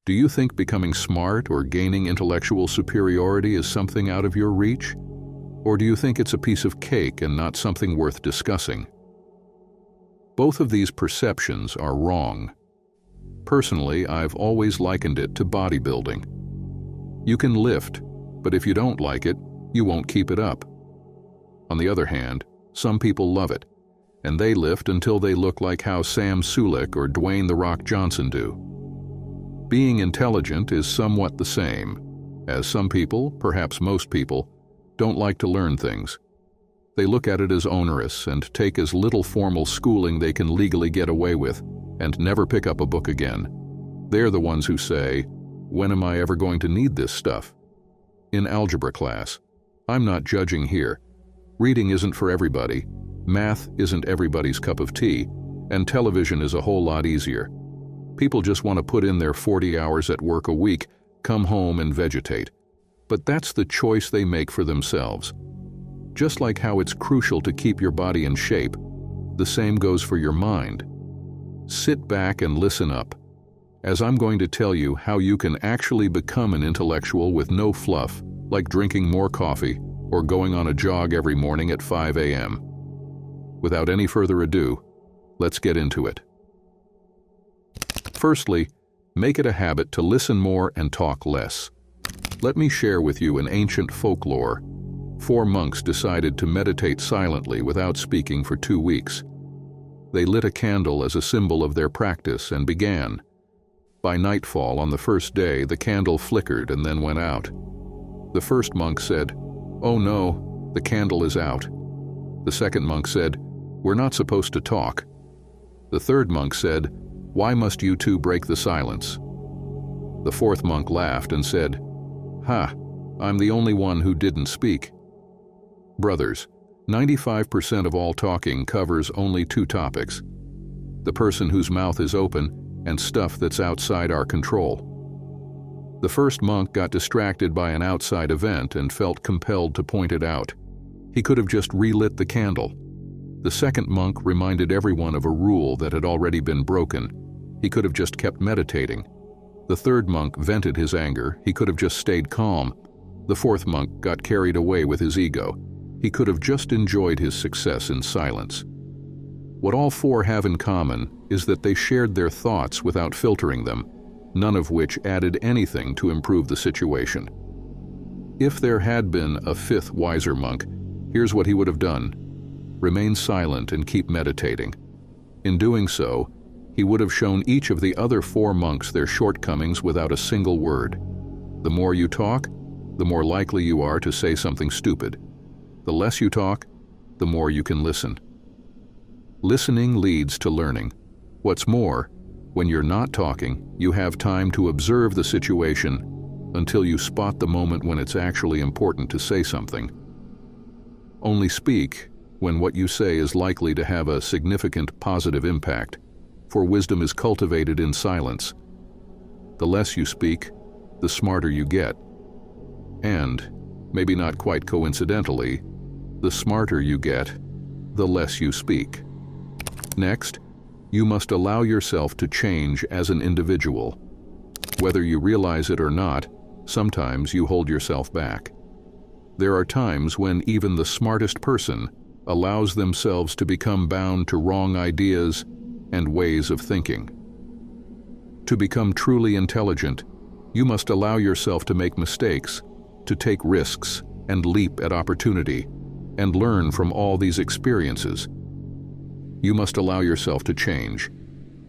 Do you think becoming smart or gaining intellectual superiority is something out of your reach? Or do you think it's a piece of cake and not something worth discussing? Both of these perceptions are wrong. Personally, I've always likened it to bodybuilding. You can lift, but if you don't like it, you won't keep it up. On the other hand, some people love it, and they lift until they look like how Sam Sulek or Dwayne "The Rock" Johnson do. Being intelligent is somewhat the same, as some people, perhaps most people, don't like to learn things. They look at it as onerous and take as little formal schooling they can legally get away with and never pick up a book again. They're the ones who say, "When am I ever going to need this stuff?" In algebra class, I'm not judging here. Reading isn't for everybody, math isn't everybody's cup of tea, and television is a whole lot easier. People just want to put in their 40 hours at work a week, come home and vegetate. But that's the choice they make for themselves. Just like how it's crucial to keep your body in shape, the same goes for your mind. Sit back and listen up, as I'm going to tell you how you can actually become an intellectual with no fluff, like drinking more coffee or going on a jog every morning at 5 a.m. Without any further ado, let's get into it. Firstly, make it a habit to listen more and talk less. Let me share with you an ancient folklore. 4 monks decided to meditate silently without speaking for 2 weeks. They lit a candle as a symbol of their practice and began. By nightfall on the first day, the candle flickered and then went out. The first monk said, "Oh no, the candle is out." The second monk said, "We're not supposed to talk." The third monk said, "Why must you two break the silence?" The fourth monk laughed and said, "Ha, I'm the only one who didn't speak." Brothers, 95% of all talking covers only 2 topics: the person whose mouth is open and stuff that's outside our control. The first monk got distracted by an outside event and felt compelled to point it out. He could have just relit the candle. The second monk reminded everyone of a rule that had already been broken. He could have just kept meditating. The third monk vented his anger. He could have just stayed calm. The fourth monk got carried away with his ego. He could have just enjoyed his success in silence. What all 4 have in common is that they shared their thoughts without filtering them, none of which added anything to improve the situation. If there had been a 5th wiser monk, here's what he would have done: remain silent and keep meditating. In doing so, he would have shown each of the other 4 monks their shortcomings without a single word. The more you talk, the more likely you are to say something stupid. The less you talk, the more you can listen. Listening leads to learning. What's more, when you're not talking, you have time to observe the situation until you spot the moment when it's actually important to say something. Only speak when what you say is likely to have a significant positive impact, for wisdom is cultivated in silence. The less you speak, the smarter you get. And, maybe not quite coincidentally, the smarter you get, the less you speak. Next, you must allow yourself to change as an individual. Whether you realize it or not, sometimes you hold yourself back. There are times when even the smartest person allows themselves to become bound to wrong ideas and ways of thinking. To become truly intelligent, you must allow yourself to make mistakes, to take risks and leap at opportunity, and learn from all these experiences. You must allow yourself to change,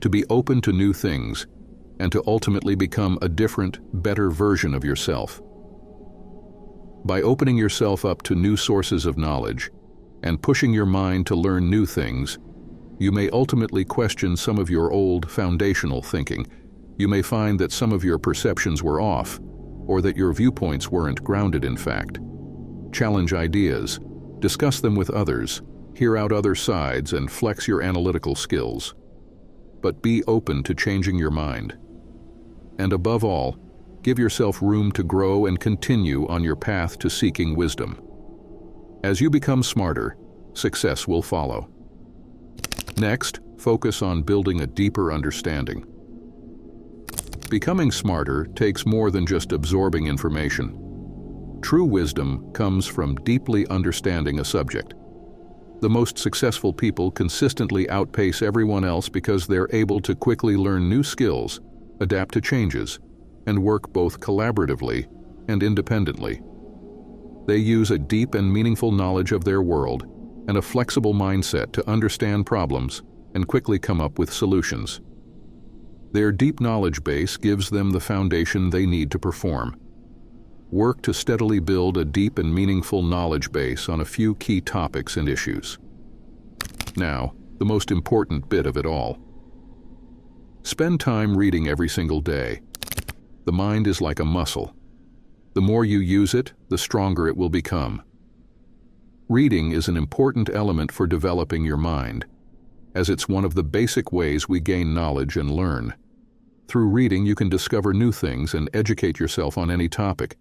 to be open to new things, and to ultimately become a different, better version of yourself. By opening yourself up to new sources of knowledge and pushing your mind to learn new things, you may ultimately question some of your old foundational thinking. You may find that some of your perceptions were off, or that your viewpoints weren't grounded in fact. Challenge ideas, discuss them with others, hear out other sides, and flex your analytical skills. But be open to changing your mind. And above all, give yourself room to grow and continue on your path to seeking wisdom. As you become smarter, success will follow. Next, focus on building a deeper understanding. Becoming smarter takes more than just absorbing information. True wisdom comes from deeply understanding a subject. The most successful people consistently outpace everyone else because they're able to quickly learn new skills, adapt to changes, and work both collaboratively and independently. They use a deep and meaningful knowledge of their world and a flexible mindset to understand problems and quickly come up with solutions. Their deep knowledge base gives them the foundation they need to perform. Work to steadily build a deep and meaningful knowledge base on a few key topics and issues. Now, the most important bit of it all. Spend time reading every single day. The mind is like a muscle. The more you use it, the stronger it will become. Reading is an important element for developing your mind, as it's one of the basic ways we gain knowledge and learn. Through reading, you can discover new things and educate yourself on any topic.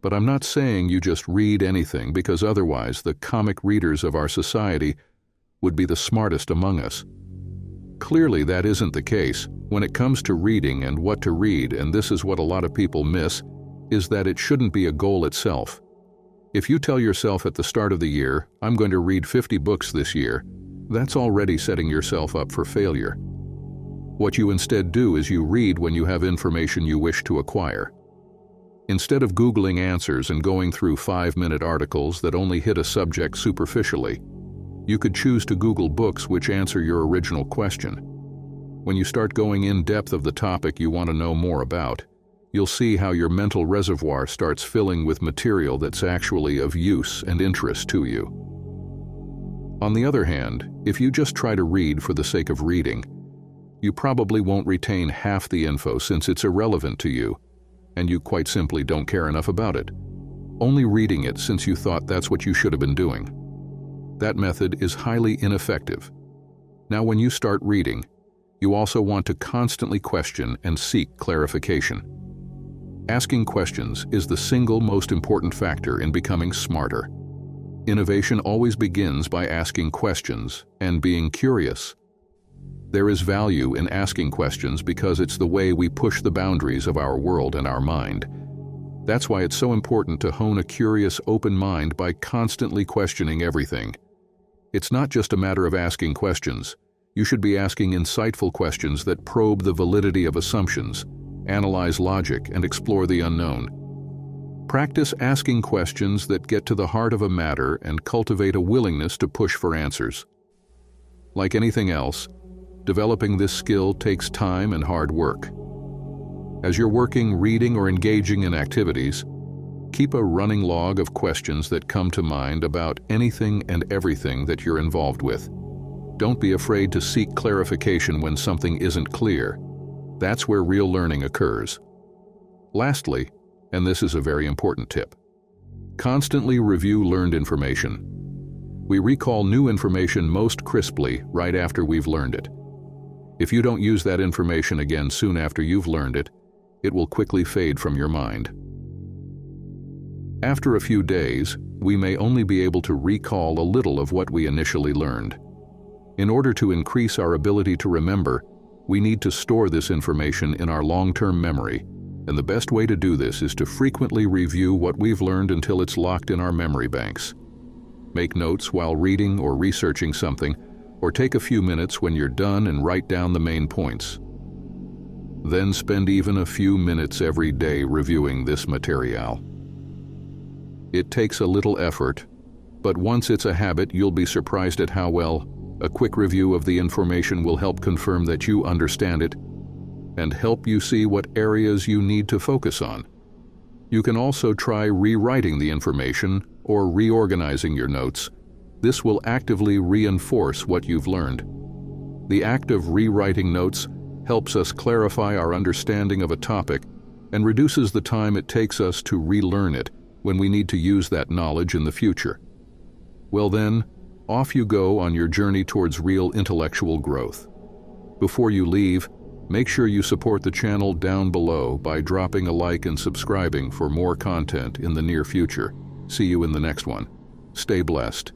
But I'm not saying you just read anything, because otherwise the comic readers of our society would be the smartest among us. Clearly, that isn't the case. When it comes to reading and what to read, and this is what a lot of people miss, is that it shouldn't be a goal itself. If you tell yourself at the start of the year, I'm going to read 50 books this year, that's already setting yourself up for failure. What you instead do is you read when you have information you wish to acquire. Instead of Googling answers and going through 5-minute articles that only hit a subject superficially, you could choose to Google books which answer your original question. When you start going in depth of the topic you want to know more about, you'll see how your mental reservoir starts filling with material that's actually of use and interest to you. On the other hand, if you just try to read for the sake of reading, you probably won't retain half the info since it's irrelevant to you, and you quite simply don't care enough about it, only reading it since you thought that's what you should have been doing. That method is highly ineffective. Now, when you start reading, you also want to constantly question and seek clarification. Asking questions is the single most important factor in becoming smarter. Innovation always begins by asking questions and being curious. There is value in asking questions because it's the way we push the boundaries of our world and our mind. That's why it's so important to hone a curious, open mind by constantly questioning everything. It's not just a matter of asking questions. You should be asking insightful questions that probe the validity of assumptions, analyze logic, and explore the unknown. Practice asking questions that get to the heart of a matter and cultivate a willingness to push for answers. Like anything else, developing this skill takes time and hard work. As you're working, reading, or engaging in activities, keep a running log of questions that come to mind about anything and everything that you're involved with. Don't be afraid to seek clarification when something isn't clear. That's where real learning occurs. Lastly, and this is a very important tip, constantly review learned information. We recall new information most crisply right after we've learned it. If you don't use that information again soon after you've learned it, it will quickly fade from your mind. After a few days, we may only be able to recall a little of what we initially learned. In order to increase our ability to remember, we need to store this information in our long-term memory, and the best way to do this is to frequently review what we've learned until it's locked in our memory banks. Make notes while reading or researching something, or take a few minutes when you're done and write down the main points. Then spend even a few minutes every day reviewing this material. It takes a little effort, but once it's a habit, you'll be surprised at how well a quick review of the information will help confirm that you understand it and help you see what areas you need to focus on. You can also try rewriting the information or reorganizing your notes. This will actively reinforce what you've learned. The act of rewriting notes helps us clarify our understanding of a topic and reduces the time it takes us to relearn it when we need to use that knowledge in the future. Well then, off you go on your journey towards real intellectual growth. Before you leave, make sure you support the channel down below by dropping a like and subscribing for more content in the near future. See you in the next one. Stay blessed.